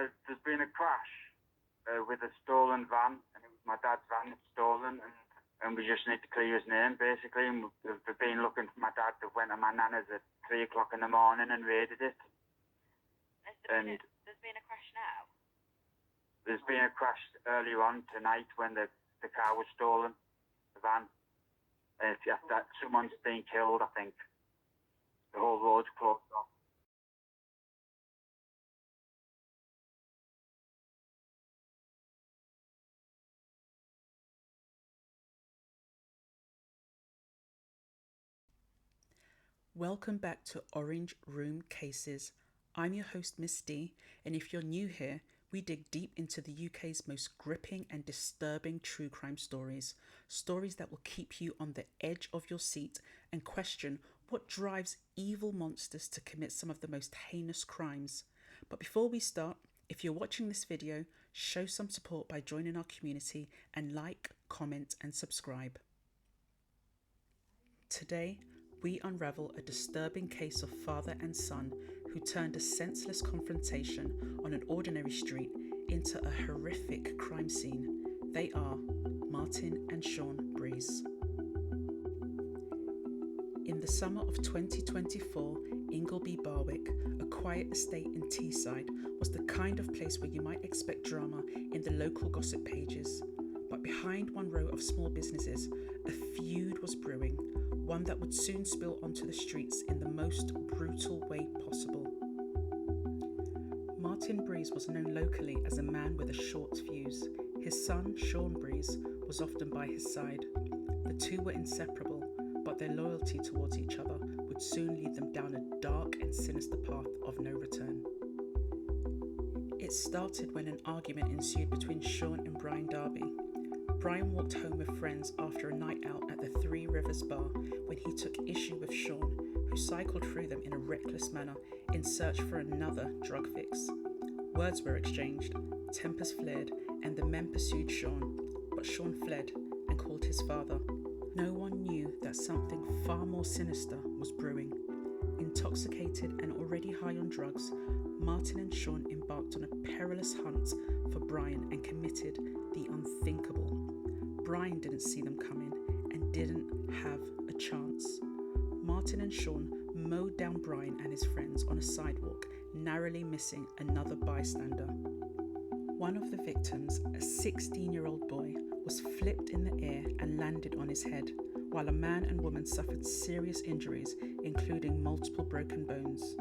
There's been a crash with a stolen van, and it was my dad's van that's stolen, and we just need to clear his name, basically. And we've been looking for my dad. They went to my nana's at 3 o'clock in the morning and raided it. There's been a crash now? There's been a crash earlier on tonight when the car was stolen, the van. That someone's been killed, I think. The whole road's closed off. Welcome back to Orange Room Cases. I'm your host, Miss D, and if you're new here, we dig deep into the UK's most gripping and disturbing true crime stories. Stories that will keep you on the edge of your seat and question what drives evil monsters to commit some of the most heinous crimes. But before we start, if you're watching this video, show some support by joining our community and like, comment, and subscribe. Today, we unravel a disturbing case of father and son who turned a senseless confrontation on an ordinary street into a horrific crime scene. They are Martin and Shaun Breeze. In the summer of 2024, Ingleby Barwick, a quiet estate in Teesside, was the kind of place where you might expect drama in the local gossip pages. But behind one row of small businesses, a feud was brewing, one that would soon spill onto the streets in the most brutal way possible. Martin Breeze was known locally as a man with a short fuse. His son, Shaun Breeze, was often by his side. The two were inseparable, but their loyalty towards each other would soon lead them down a dark and sinister path of no return. It started when an argument ensued between Shaun and Brian Darby. Brian walked home with friends after a night out at the Three Rivers bar when he took issue with Shaun, who cycled through them in a reckless manner in search for another drug fix. Words were exchanged, tempers flared, and the men pursued Shaun, but Shaun fled and called his father. No one knew that something far more sinister was brewing. Intoxicated and already high on drugs, Martin and Shaun embarked on a perilous hunt for Brian and committed the unthinkable. Brian didn't see them coming and didn't have a chance. Martin and Shaun mowed down Brian and his friends on a sidewalk, narrowly missing another bystander. One of the victims, a 16-year-old boy, was flipped in the air and landed on his head, while a man and woman suffered serious injuries, including multiple broken bones.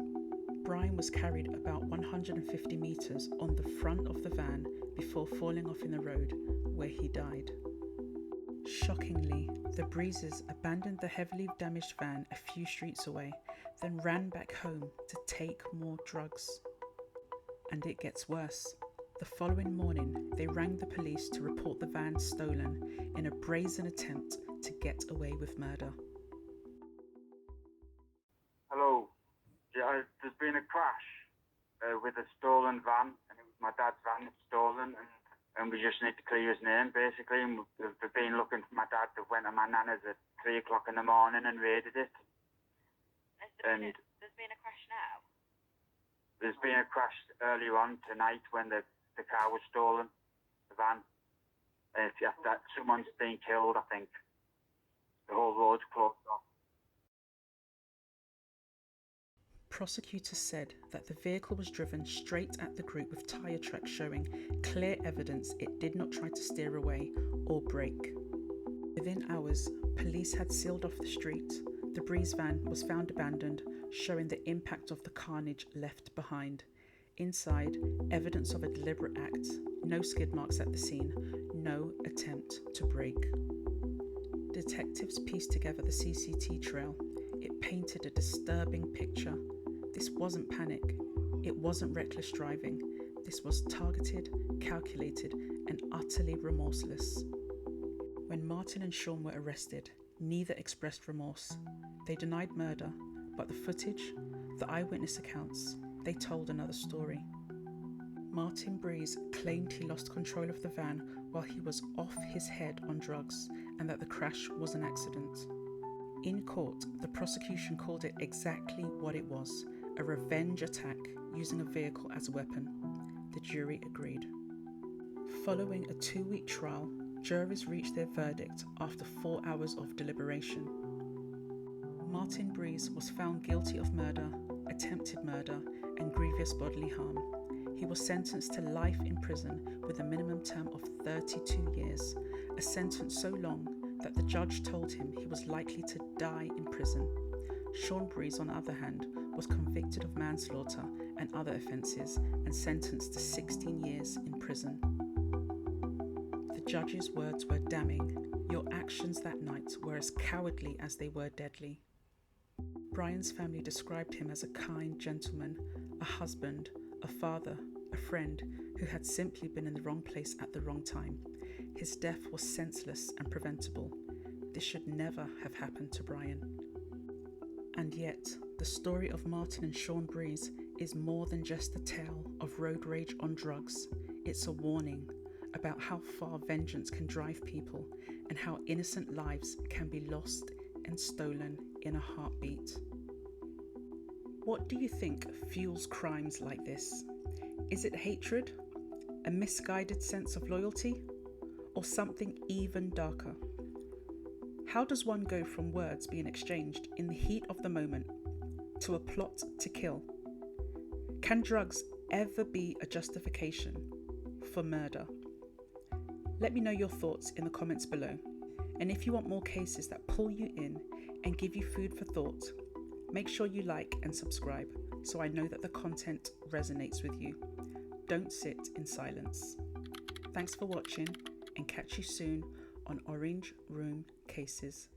Brian was carried about 150 metres on the front of the van before falling off in the road, where he died. Shockingly, the Breezes abandoned the heavily damaged van a few streets away, then ran back home to take more drugs. And it gets worse. The following morning, they rang the police to report the van stolen in a brazen attempt to get away with murder. Hello. Yeah, there's been a crash with a stolen van, and it was my dad's van that's stolen, and we just need to clear his name, basically. And we've been looking for my dad. They went to my nana's at 3 o'clock in the morning and raided it. There's been a crash now? There's been a crash earlier on tonight when the car was stolen, the van. That someone's been killed, I think. The whole road's closed off. Prosecutors said that the vehicle was driven straight at the group with tyre tracks showing clear evidence it did not try to steer away or brake. Within hours, police had sealed off the street. The Breeze van was found abandoned, showing the impact of the carnage left behind. Inside, evidence of a deliberate act, no skid marks at the scene, no attempt to brake. Detectives pieced together the CCTV trail. It painted a disturbing picture. This wasn't panic. It wasn't reckless driving. This was targeted, calculated, and utterly remorseless. When Martin and Shaun were arrested, neither expressed remorse. They denied murder, but the footage, the eyewitness accounts, they told another story. Martin Breeze claimed he lost control of the van while he was off his head on drugs and that the crash was an accident. In court, the prosecution called it exactly what it was, a revenge attack using a vehicle as a weapon. The jury agreed. Following a 2-week trial, jurors reached their verdict after 4 hours of deliberation. Martin Breeze was found guilty of murder, attempted murder, and grievous bodily harm. He was sentenced to life in prison with a minimum term of 32 years, a sentence so long that the judge told him he was likely to die in prison. Shaun Breeze, on the other hand, was convicted of manslaughter and other offences and sentenced to 16 years in prison. The judge's words were damning. Your actions that night were as cowardly as they were deadly. Brian's family described him as a kind gentleman, a husband, a father, a friend who had simply been in the wrong place at the wrong time. His death was senseless and preventable. This should never have happened to Brian. And yet, the story of Martin and Shaun Breeze is more than just a tale of road rage on drugs. It's a warning about how far vengeance can drive people and how innocent lives can be lost and stolen in a heartbeat. What do you think fuels crimes like this? Is it hatred, a misguided sense of loyalty, or something even darker? How does one go from words being exchanged in the heat of the moment to a plot to kill? Can drugs ever be a justification for murder? Let me know your thoughts in the comments below. And if you want more cases that pull you in and give you food for thought, make sure you like and subscribe so I know that the content resonates with you. Don't sit in silence. Thanks for watching and catch you soon on Orange Room Cases.